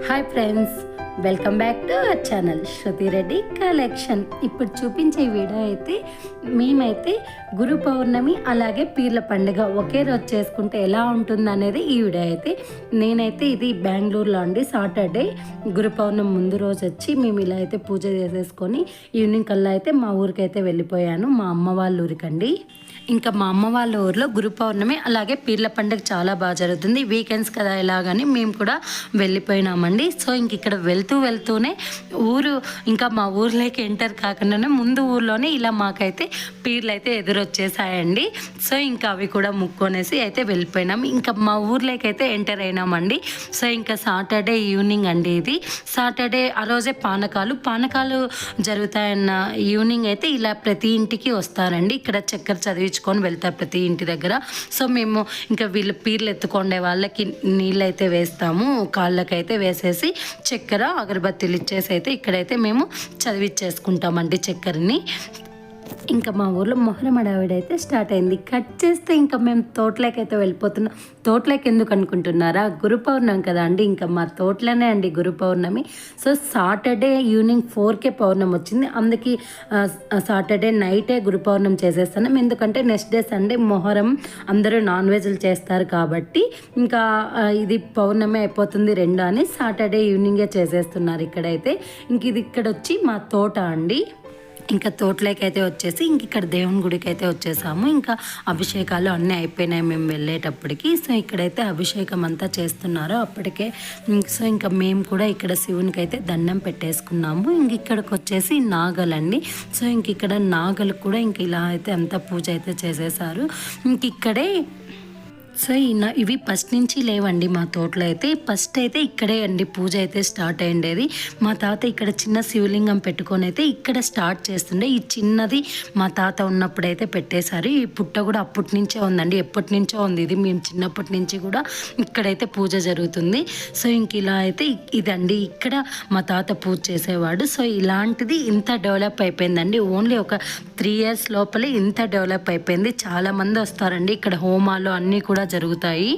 Hi friends, welcome back to our channel Shruti Reddy collection. ఇప్పుడు చూపించే video అయితే మేమైతే గురు పౌర్ణమి అలాగే పీర్ల పండుగ ఒకే రోజు చేసుకుంటే ఎలా ఉంటుంది అనేది ఈ వీడియో అయితే. నేనైతే ఇది బెంగళూరులో అండి, సాటర్డే గురు పౌర్ణమి ముందు రోజు వచ్చి మేము ఇలా అయితే పూజ చేసేసుకొని ఈవినింగ్ కల్లా అయితే మా ఊరికైతే వెళ్ళిపోయాను, మా అమ్మ వాళ్ళ ఊరికండి. ఇంకా మా అమ్మ వాళ్ళ ఊరిలో గురు పౌర్ణమి అలాగే పీర్ల పండుగ చాలా బాగా జరుగుతుంది. వీకెండ్స్ కదా ఎలాగని మేము కూడా వెళ్ళిపోయినామండి. సో ఇంక ఇక్కడ వెళ్తూనే ఊరు ఇంకా మా ఊర్లోకి ఎంటర్ కాకుండానే ముందు ఊర్లోనే ఇలా మాకైతే పీర్లు అయితే ఎదురొచ్చేసాయండి. సో ఇంకా అవి కూడా ముక్కొనేసి అయితే వెళ్ళిపోయినాం. ఇంకా మా ఊర్లోకి అయితే ఎంటర్ అయినామండి. సో ఇంకా సాటర్డే ఈవినింగ్ అండి, ఇది సాటర్డే ఆ రోజే పానకాలు జరుగుతాయన్న ఈవినింగ్ అయితే ఇలా ప్రతి ఇంటికి వస్తారండి. ఇక్కడ చక్కెర చదివించుకొని వెళ్తారు ప్రతి ఇంటి దగ్గర. సో మేము ఇంకా వీళ్ళు పీర్లు ఎత్తుకొండే వాళ్ళకి నీళ్ళు అయితే వేస్తాము, కాళ్ళకైతే వేసేసి చక్కెర అగరబత్తీలు ఇచ్చేసి అయితే ఇక్కడైతే మేము చదివిచ్చేసుకుంటామండి చక్కెరని. ఇంకా మా ఊర్లో మొహరం హడావిడైతే స్టార్ట్ అయింది. కట్ చేస్తే ఇంకా మేము తోటలోకి అయితే వెళ్ళిపోతున్నాం. తోటలోకి ఎందుకు అనుకుంటున్నారా, గురు పౌర్ణమి కదా అండి, ఇంకా మా తోటలోనే అండి గురు పౌర్ణమి. సో సాటర్డే ఈవినింగ్ 4కే పౌర్ణమి వచ్చింది, అందుకే సాటర్డే నైటే గురు పౌర్ణమి చేసేస్తున్నాం. ఎందుకంటే నెక్స్ట్ డే సండే మొహరం అందరూ నాన్ వెజ్లు చేస్తారు కాబట్టి ఇంకా ఇది పౌర్ణమి అయిపోతుంది రెండు అని సాటర్డే ఈవినింగే చేసేస్తున్నారు ఇక్కడైతే. ఇంక ఇది ఇక్కడ వచ్చి మా తోట అండి. ఇంకా తోటలోకి అయితే వచ్చేసి ఇంక ఇక్కడ దేవుని గుడికి అయితే వచ్చేసాము. ఇంకా అభిషేకాలు అన్నీ అయిపోయినాయి మేము వెళ్ళేటప్పటికి. సో ఇక్కడైతే అభిషేకం అంతా చేస్తున్నారు అప్పటికే. సో ఇంకా మేము కూడా ఇక్కడ శివునికి అయితే దండం పెట్టేసుకున్నాము. ఇంక ఇక్కడికి వచ్చేసి నాగలండి. సో ఇంక ఇక్కడ నాగలు కూడా ఇంక ఇలా అయితే అంతా పూజ అయితే చేసేసారు. ఇంక ఇక్కడే సో ఇవి ఫస్ట్ నుంచి లేవండి మా తోటలో అయితే. ఫస్ట్ అయితే ఇక్కడే అండి పూజ అయితే స్టార్ట్ అయ్యేది. మా తాత ఇక్కడ చిన్న శివలింగం పెట్టుకొని అయితే ఇక్కడ స్టార్ట్ చేస్తుండే. ఈ చిన్నది మా తాత ఉన్నప్పుడు అయితే పెట్టేశారు. ఈ పుట్ట కూడా అప్పటి నుంచే ఉందండి, ఎప్పటి నుంచో ఉంది ఇది. మేము చిన్నప్పటి నుంచి కూడా ఇక్కడైతే పూజ జరుగుతుంది. సో ఇంక ఇలా అయితే ఇదండి ఇక్కడ మా తాత పూజ చేసేవాడు. సో ఇలాంటిది ఇంత డెవలప్ అయిపోయిందండి. ఓన్లీ ఒక 3 years లోపలే ఇంత డెవలప్ అయిపోయింది. చాలామంది వస్తారండి ఇక్కడ, హోమాలు అన్నీ కూడా జరుగుతాయి.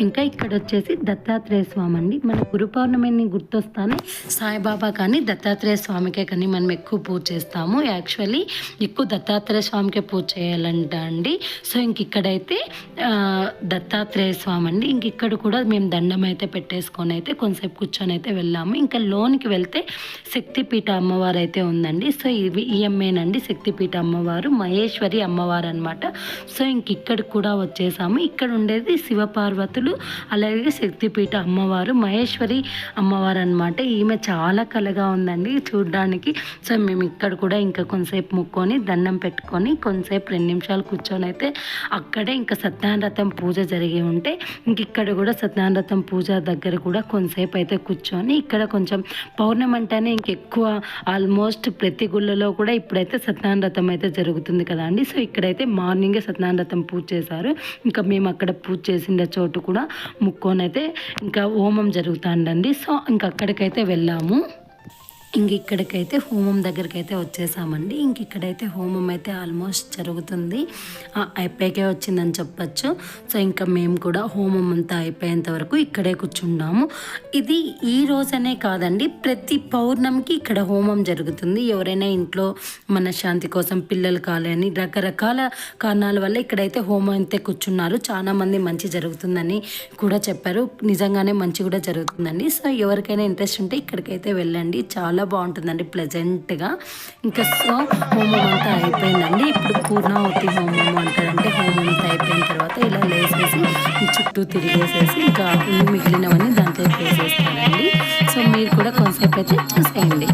ఇంకా ఇక్కడ వచ్చేసి దత్తాత్రేయ స్వామి అండి. మన గురు పౌర్ణమిని గుర్తొస్తానే సాయిబాబా కానీ దత్తాత్రేయ స్వామికే కానీ మనం ఎక్కువ పూజ చేస్తాము. యాక్చువల్లీ ఎక్కువ దత్తాత్రేయ స్వామికే పూజ చేయాలంట అండి. సో ఇంక ఇక్కడైతే దత్తాత్రేయ స్వామి అండి. ఇంక ఇక్కడ కూడా మేము దండం అయితే పెట్టేసుకొని అయితే కొంతసేపు కూర్చొని అయితే వెళ్ళాము. ఇంకా లోనికి వెళ్తే శక్తిపీఠ అమ్మవారు అయితే ఉందండి. సో ఇవి ఈఎంఏనండి శక్తిపీఠ అమ్మవారు, మహేశ్వరి అమ్మవారు అనమాట. సో ఇంక ఇక్కడ కూడా వచ్చేసాము. ఇక్కడ ఉండేది శివపార్వతులు అలాగే శక్తిపీఠ అమ్మవారు, మహేశ్వరి అమ్మవారు అనమాట. ఈమె చాలా కళగా ఉందండి చూడ్డానికి. సో మేము ఇక్కడ కూడా ఇంకా కొంతసేపు ముక్కొని దండం పెట్టుకొని కొంతసేపు 2 నిమిషాలు కూర్చొని అయితే అక్కడే ఇంకా సత్యనారాయణ పూజ జరిగి ఉంటే ఇంక ఇక్కడ కూడా సత్యనారాయణ పూజ దగ్గర కూడా కొంతసేపు అయితే కూర్చొని ఇక్కడ కొంచెం పౌర్ణమి అంటేనే ఇంకెక్కువ ఆల్మోస్ట్ ప్రతి గుళ్ళలో కూడా ఇప్పుడైతే సత్యనారాయణ అయితే జరుగుతుంది కదా అండి. సో ఇక్కడైతే మార్నింగే సత్యనారాయణ పూజ చేశారు. ఇంకా మేము అక్కడ పూజ చేసిన చోటు కూడా ముక్కొని అయితే ఇంకా హోమం జరుగుతుందండి. సో ఇంక అక్కడికైతే వెళ్ళాము. ఇంక ఇక్కడికైతే హోమం దగ్గరికి అయితే వచ్చేసామండి. ఇంక ఇక్కడైతే హోమం అయితే ఆల్మోస్ట్ జరుగుతుంది, అయిపోయాకే వచ్చిందని చెప్పచ్చు. సో ఇంకా మేము కూడా హోమం అంతా అయిపోయేంత వరకు ఇక్కడే కూర్చున్నాము. ఇది ఈ రోజనే కాదండి, ప్రతి పౌర్ణమికి ఇక్కడ హోమం జరుగుతుంది. ఎవరైనా ఇంట్లో మనశ్శాంతి కోసం, పిల్లలు కాలేని రకరకాల కారణాల వల్ల ఇక్కడైతే హోమం అయితే కూర్చున్నారు. చాలా మంది మంచి జరుగుతుందని కూడా చెప్పారు. నిజంగానే మంచి కూడా జరుగుతుందండి. సో ఎవరికైనా ఇంట్రెస్ట్ ఉంటే ఇక్కడికైతే వెళ్ళండి, చాలా బాగుంటుందండి ప్లెజెంట్గా. ఇంకా సో హోమం అంతా అయిపోయిందండి. ఇప్పుడు పూర్ణావతి హోమం అంటారంటే హోమం అంతా అయిపోయిన తర్వాత ఇలా లేసేసి చుట్టూ తిరిగేసేసి ఇంకా మిగిలినవన్నీ దాంట్లో వేసేస్తారండి. సో మీరు కూడా కొంతసేపు అయితే చూసేయండి.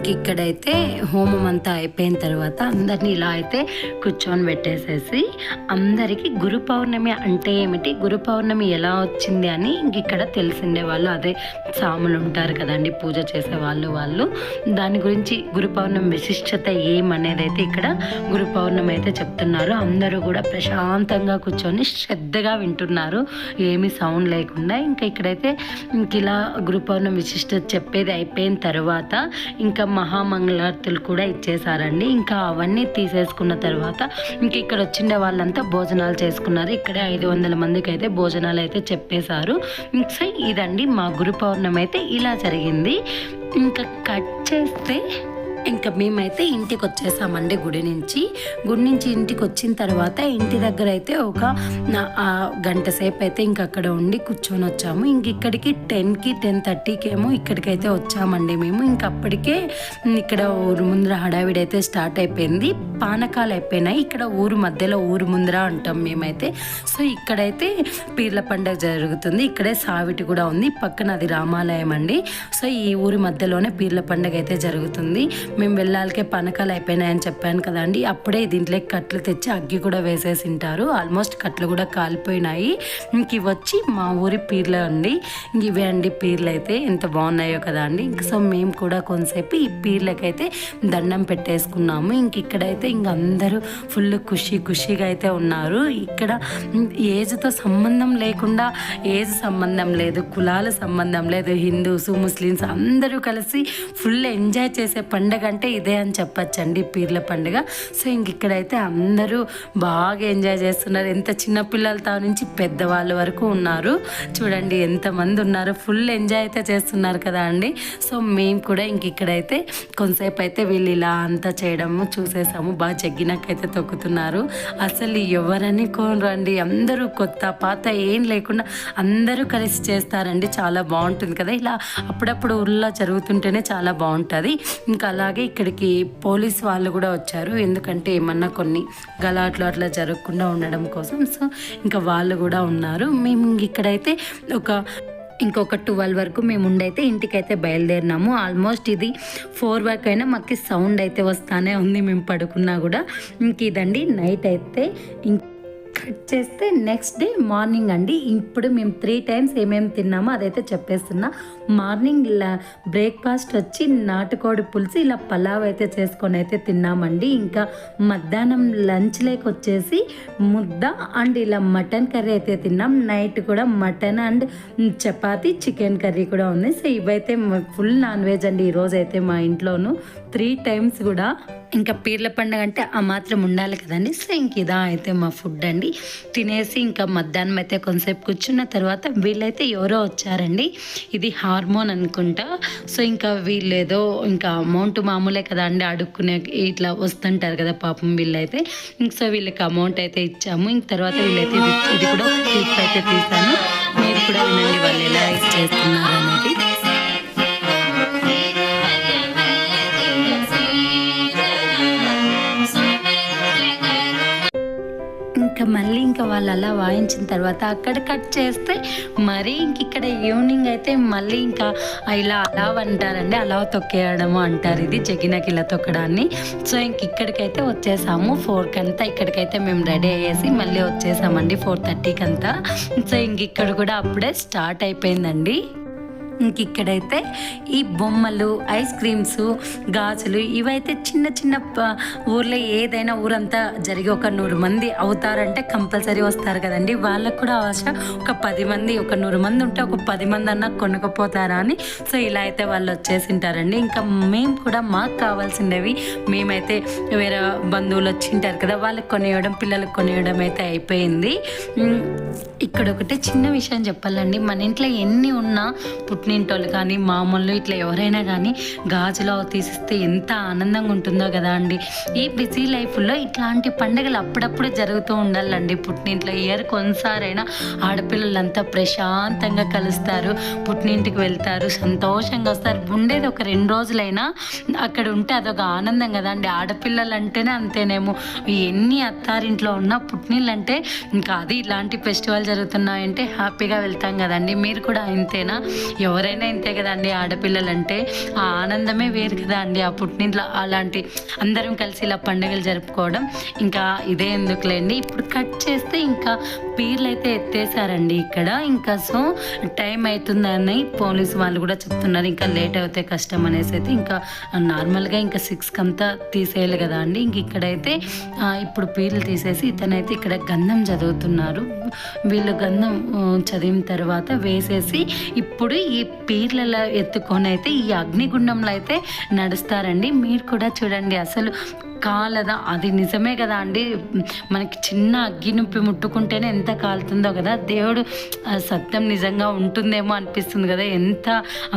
ఇంక ఇక్కడైతే హోమం అంతా అయిపోయిన తర్వాత అందరినీ ఇలా అయితే కూర్చొని పెట్టేసేసి అందరికీ గురు పౌర్ణమి అంటే ఏమిటి, గురు పౌర్ణమి ఎలా వచ్చింది అని ఇంక ఇక్కడ తెలిసిండే వాళ్ళు, అదే సాములు ఉంటారు కదండి పూజ చేసే వాళ్ళు దాని గురించి గురు పౌర్ణమి విశిష్టత ఏమనేది అయితే ఇక్కడ గురు పౌర్ణమి అయితే చెప్తున్నారు. అందరూ కూడా ప్రశాంతంగా కూర్చొని శ్రద్ధగా వింటున్నారు, ఏమీ సౌండ్ లేకుండా. ఇంకా ఇక్కడైతే ఇంక ఇలా గురు పౌర్ణమి విశిష్టత చెప్పేది అయిపోయిన తర్వాత ఇంకా మహామంగళార్తులు కూడా ఇచ్చేసారండి. ఇంకా అవన్నీ తీసేసుకున్న తర్వాత ఇంక ఇక్కడ వచ్చిండే వాళ్ళంతా భోజనాలు చేసుకున్నారు. ఇక్కడే 500 మందికి అయితే భోజనాలు అయితే చెప్పేశారు. ఇంకా ఇదండి మా గురు పౌర్ణమి అయితే ఇలా జరిగింది. ఇంకా కట్ చేస్తే ఇంకా మేమైతే ఇంటికి వచ్చేసామండి గుడి నుంచి ఇంటికి వచ్చిన తర్వాత ఇంటి దగ్గర అయితే ఒక గంట సేపు అయితే ఇంక అక్కడ ఉండి కూర్చొని వచ్చాము. ఇంక ఇక్కడికి 10కి 10:30కి ఏమో ఇక్కడికైతే వచ్చామండి మేము. ఇంక అప్పటికే ఇక్కడ ఊరు ముందర హడావిడి అయితే స్టార్ట్ అయిపోయింది, పానకాలు అయిపోయినాయి. ఇక్కడ ఊరు మధ్యలో ఊరు ముందర అంటాం మేమైతే. సో ఇక్కడైతే పీర్ల పండుగ జరుగుతుంది, ఇక్కడే సావిటి కూడా ఉంది, పక్కన అది రామాలయం అండి. సో ఈ ఊరి మధ్యలోనే పీర్ల పండుగ అయితే జరుగుతుంది. మేము వెళ్ళాలికే పానకాలు అయిపోయినాయని చెప్పాను కదండి, అప్పుడే దీంట్లోకి కట్లు తెచ్చి అగ్గి కూడా వేసేసి ఉంటారు. ఆల్మోస్ట్ కట్లు కూడా కాలిపోయినాయి. ఇంక ఇవి వచ్చి మా ఊరి పీర్లు అండి. ఇంక ఇవే అండి పీర్లు అయితే ఎంత బాగున్నాయో కదా అండి. సో మేము కూడా కొంతసేపు ఈ పీర్లకైతే దండం పెట్టేసుకున్నాము. ఇంక ఇక్కడైతే ఇంక అందరూ ఫుల్ ఖుషీగా అయితే ఉన్నారు. ఇక్కడ ఏజ్తో సంబంధం లేకుండా, ఏజ్ సంబంధం లేదు, కులాల సంబంధం లేదు, హిందూస్ ముస్లిమ్స్ అందరూ కలిసి ఫుల్ ఎంజాయ్ చేసే పండుగ అంటే ఇదే అని చెప్పచ్చండి పీర్ల పండుగ. సో ఇంక ఇక్కడైతే అందరూ బాగా ఎంజాయ్ చేస్తున్నారు. ఎంత చిన్నపిల్లలతో నుంచి పెద్దవాళ్ళ వరకు ఉన్నారు, చూడండి ఎంతమంది ఉన్నారు, ఫుల్ ఎంజాయ్ అయితే చేస్తున్నారు కదా అండి. సో మేము కూడా ఇంక ఇక్కడైతే కొంతసేపు అయితే వీళ్ళు ఇలా అంతా చేయడము చూసేసాము. బాగా జగ్గినకైతే తొక్కుతున్నారు. అసలు ఎవరని కోరండి, అందరూ కొత్త పాత ఏం లేకుండా అందరూ కలిసి చేస్తారండి. చాలా బాగుంటుంది కదా, ఇలా అప్పుడప్పుడు ఊళ్ళో జరుగుతుంటేనే చాలా బాగుంటుంది. ఇంకా అలాగే ఇక్కడికి పోలీస్ వాళ్ళు కూడా వచ్చారు, ఎందుకంటే ఏమన్నా కొన్ని గలాట్లు అట్లా జరగకుండా ఉండడం కోసం. సో ఇంకా వాళ్ళు కూడా ఉన్నారు. మేము ఇక్కడైతే ఇంకొక 12 వరకు మేము ఉండైతే ఇంటికైతే బయలుదేరినాము. ఆల్మోస్ట్ ఇది 4 వరకు అయినా మాకు సౌండ్ అయితే వస్తానే ఉంది, మేము పడుకున్నా కూడా. ఇంక ఇదండి నైట్ అయితే కట్ చేస్తే నెక్స్ట్ డే మార్నింగ్ అండి. ఇప్పుడు మేము 3 టైమ్స్ ఏమేమి తిన్నామో అదైతే చెప్పేస్తున్నా. మార్నింగ్ బ్రేక్ఫాస్ట్ వచ్చి నాటుకోడి పులుసు ఇలా పలావ్ అయితే చేసుకొని అయితే తిన్నామండి. ఇంకా మధ్యాహ్నం లంచ్ లేక వచ్చేసి ముద్ద అండ్ ఇలా మటన్ కర్రీ అయితే తిన్నాం. నైట్ కూడా mutton and chapati chicken curry కూడా ఉంది. సో ఇవైతే ఫుల్ నాన్ వెజ్ అండి ఈరోజు అయితే మా ఇంట్లోనూ 3 టైమ్స్ కూడా. ఇంకా పీర్ల పండుగ అంటే ఆ మాత్రం ఉండాలి కదండి. సో ఇంక ఇదా అయితే మా ఫుడ్ అండి. తినేసి ఇంకా మధ్యాహ్నం అయితే కొంతసేపు కూర్చున్న తర్వాత వీళ్ళైతే ఎవరో వచ్చారండి, ఇది హార్మోన్ అనుకుంటా. సో ఇంకా వీళ్ళు ఏదో ఇంకా అమౌంట్ మామూలే కదా అండి, అడుక్కునే ఇట్లా వస్తుంటారు కదా పాపం వీళ్ళైతే. సో వీళ్ళకి అమౌంట్ అయితే ఇచ్చాము. ఇంక తర్వాత వీళ్ళైతే ఇది కూడా క్లిప్ అయితే తీసాను, మీరు కూడా వినండి వాళ్ళు ఎలా ఇచ్చేస్తున్నారు అనేది. ఇంకా వాళ్ళు అలా వాయించిన తర్వాత అక్కడ కట్ చేస్తే మరీ ఇక్కడ ఈవినింగ్ అయితే మళ్ళీ ఇంకా ఇలా అలా అంటారండి, అలా తొక్కేయడము అంటారు, ఇది జగినకి ఇలా తొక్కడాన్ని. సో ఇక్కడికైతే వచ్చేసాము 4కి అంతా. ఇక్కడికైతే మేము రెడీ అయ్యేసి మళ్ళీ వచ్చేసామండి 4:30కి అంతా. సో ఇక్కడ కూడా అప్పుడే స్టార్ట్ అయిపోయిందండి. ఇక్కడైతే ఈ బొమ్మలు, ఐస్ క్రీమ్స్, గాజులు ఇవైతే చిన్న చిన్న ఊర్లో ఏదైనా ఊరంతా జరిగి ఒక 100 మంది అవుతారంటే కంపల్సరీ వస్తారు కదండి. వాళ్ళకు కూడా ఆశ ఒక 10 మంది, ఒక 100 మంది ఉంటే ఒక 10 మంది అన్నా కొనుక్కపోతారా అని. సో ఇలా అయితే వాళ్ళు వచ్చేసింటారండి. ఇంకా మేము కూడా మాకు కావాల్సినవి మేమైతే వేరే బంధువులు వచ్చింటారు కదా, వాళ్ళకి కొనివ్వడం, పిల్లలకు కొనివ్వడం అయితే అయిపోయింది. ఇక్కడ ఒకటే చిన్న విషయం చెప్పాలండి, మన ఇంట్లో ఎన్ని ఉన్నా పుట్టినింటోళ్ళు కానీ మామూలు ఇట్లా ఎవరైనా కానీ గాజులో తీసిస్తే ఎంత ఆనందంగా ఉంటుందో కదా అండి. ఈ బిజీ లైఫ్లో ఇట్లాంటి పండుగలు అప్పుడప్పుడు జరుగుతూ ఉండాలండి. పుట్టినింట్లో ఇయర్కి కొన్నిసారైనా ఆడపిల్లలంతా ప్రశాంతంగా కలుస్తారు, పుట్టినింటికి వెళ్తారు, సంతోషంగా వస్తారు. ఉండేది ఒక 2 రోజులైనా అక్కడ ఉంటే అదొక ఆనందం కదా అండి. ఆడపిల్లలు అంటేనే అంతేనేమో, ఎన్ని అత్తారింట్లో ఉన్నా పుట్టినిళ్ళు అంటే ఇంకా అది ఇలాంటి ఫెస్టివల్ జరుగుతున్నాయంటే హ్యాపీగా వెళ్తాం కదండి. మీరు కూడా అంతేనా? ఎవరైనా ఇంతే కదండి, ఆడపిల్లలంటే ఆ ఆనందమే వేరు కదా అండి. ఆ పుట్టింట్లో అలాంటి అందరం కలిసి ఇలా పండుగలు జరుపుకోవడం. ఇంకా ఇదే ఎందుకులేండి, ఇప్పుడు కట్ చేస్తే ఇంకా పీర్లు అయితే ఎత్తేసారండి ఇక్కడ. ఇంకా సో టైం అవుతుందని పోలీసు వాళ్ళు కూడా చెప్తున్నారు, ఇంకా లేట్ అవుతే కష్టం అనేసి అయితే. ఇంకా నార్మల్గా ఇంకా 6కి అంతా తీసేయాలి కదా అండి. ఇంక ఇక్కడైతే ఇప్పుడు పీర్లు తీసేసి ఇతనైతే ఇక్కడ గంధం చదువుతున్నారు. వీళ్ళు గంధం చదివిన తర్వాత వేసేసి ఇప్పుడు ఈ పీర్లలో ఎత్తుకొని అయితే ఈ అగ్నిగుండంలో అయితే నడుస్తారండి. మీరు కూడా చూడండి, అసలు కాలదా, అది నిజమే కదా అండి. మనకి చిన్న అగ్గి నొప్పి ముట్టుకుంటేనే ఎంత కాలుతుందో కదా. దేవుడు సత్యం నిజంగా ఉంటుందేమో అనిపిస్తుంది కదా. ఎంత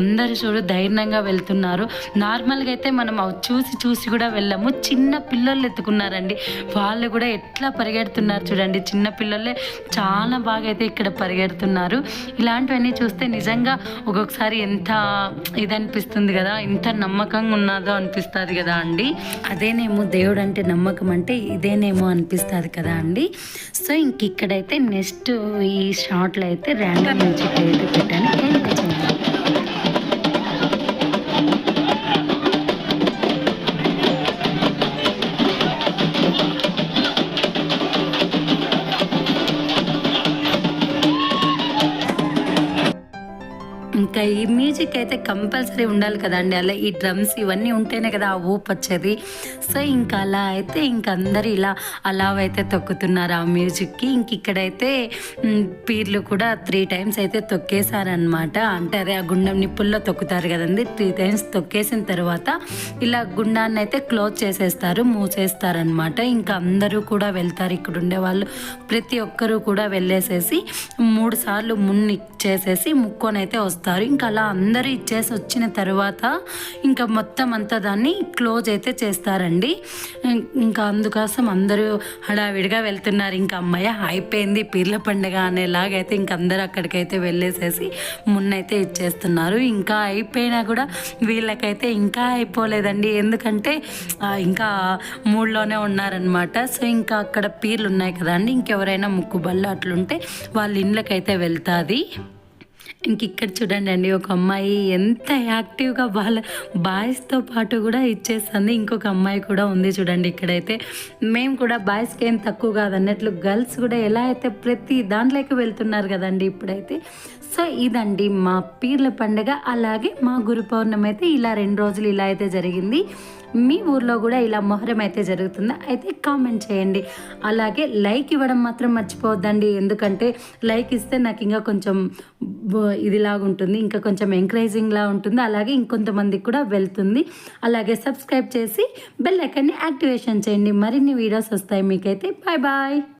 అందరు చూడు ధైర్యంగా వెళ్తున్నారు. నార్మల్గా అయితే మనం చూసి కూడా వెళ్ళాము. చిన్న పిల్లలు ఎత్తుకున్నారండి, వాళ్ళు కూడా ఎట్లా పరిగెడుతున్నారు చూడండి. చిన్న పిల్లలే చాలా బాగా అయితే ఇక్కడ పరిగెడుతున్నారు. ఇలాంటివన్నీ చూస్తే నిజంగా ఒక్కొక్కసారి ఎంత ఇది అనిపిస్తుంది కదా, ఎంత నమ్మకంగా ఉన్నదో అనిపిస్తుంది కదా అండి. అదేనేమో దేవుడు అంటే నమ్మకం అంటే ఇదేనేమో అనిపిస్తుంది కదా అండి. సో ఇంక ఇక్కడైతే నెక్స్ట్ ఈ షార్ట్లో అయితే ర్యాండమ్ మ్యూజిక్ అయితే పెట్టాను, ఎంజాయ్ చేయండి. ఇంకా ఈ మ్యూజిక్ అయితే కంపల్సరీ ఉండాలి కదండి. అలా ఈ డ్రమ్స్ ఇవన్నీ ఉంటేనే కదా ఆ ఊపు వచ్చేది. సో ఇంకా అలా అయితే ఇంక అందరు ఇలా అయితే తొక్కుతున్నారు ఆ మ్యూజిక్కి. ఇంక ఇక్కడైతే పీర్లు కూడా 3 టైమ్స్ అయితే తొక్కేశారనమాట. అంటే అదే ఆ గుండం నిప్పుల్లో తొక్కుతారు కదండి. 3 టైమ్స్ తొక్కేసిన తర్వాత ఇలా గుండాన్ని అయితే క్లోజ్ చేసేస్తారు, మూసేస్తారనమాట. ఇంకా అందరూ కూడా వెళ్తారు, ఇక్కడ ఉండే వాళ్ళు ప్రతి ఒక్కరూ కూడా వెళ్ళేసేసి 3 సార్లు మున్ని ఇచ్చేసేసి ముక్కొని అయితే వస్తారు. ఇంకా అలా అందరూ ఇచ్చేసి వచ్చిన తర్వాత ఇంకా మొత్తం అంతా దాన్ని క్లోజ్ అయితే చేస్తారండి. ఇంకా అందుకోసం అందరూ హడావిడిగా వెళ్తున్నారు. ఇంకా అమ్మాయి అయిపోయింది పీర్ల పండుగ అనేలాగైతే ఇంక అందరూ అక్కడికైతే వెళ్ళేసేసి మున్నైతే ఇచ్చేస్తున్నారు. ఇంకా అయిపోయినా కూడా వీళ్ళకైతే ఇంకా అయిపోలేదండి, ఎందుకంటే ఇంకా మూడ్లోనే ఉన్నారనమాట. సో ఇంకా అక్కడ పీర్లు ఉన్నాయి కదండి, ఇంకెవరైనా ముక్కుబళ్ళు అట్లుంటే వాళ్ళ ఇండ్లకైతే వెళ్తుంది. ఇంక ఇక్కడ చూడండి అండి, ఒక అమ్మాయి ఎంత యాక్టివ్గా వాళ్ళ బాయ్స్తో పాటు కూడా ఇచ్చేస్తుంది. ఇంకొక అమ్మాయి కూడా ఉంది చూడండి. ఇక్కడైతే మేము కూడా బాయ్స్కి ఏం తక్కువ కాదన్నట్లు గర్ల్స్ కూడా ఎలా అయితే ప్రతి దాంట్లోకి వెళ్తున్నారు కదండి ఇప్పుడైతే. సో ఇదండి మా పీర్ల పండుగ, అలాగే మా గురు పౌర్ణమి అయితే ఇలా 2 రోజులు ఇలా అయితే జరిగింది. మీ ఊర్లో కూడా ఇలా మొహరం అయితే జరుగుతుందా అయితే కామెంట్ చేయండి. అలాగే లైక్ ఇవ్వడం మాత్రం మర్చిపోవద్దండి, ఎందుకంటే లైక్ ఇస్తే నాకు ఇంకా కొంచెం ఇదిలాగా ఉంటుంది, ఇంకా కొంచెం ఎంకరేజింగ్లా ఉంటుంది, అలాగే ఇంకొంతమందికి కూడా వెళ్తుంది. అలాగే సబ్స్క్రైబ్ చేసి బెల్ ఐకాన్ని యాక్టివేషన్ చేయండి, మరిన్ని వీడియోస్ వస్తాయి మీకైతే. Bye bye.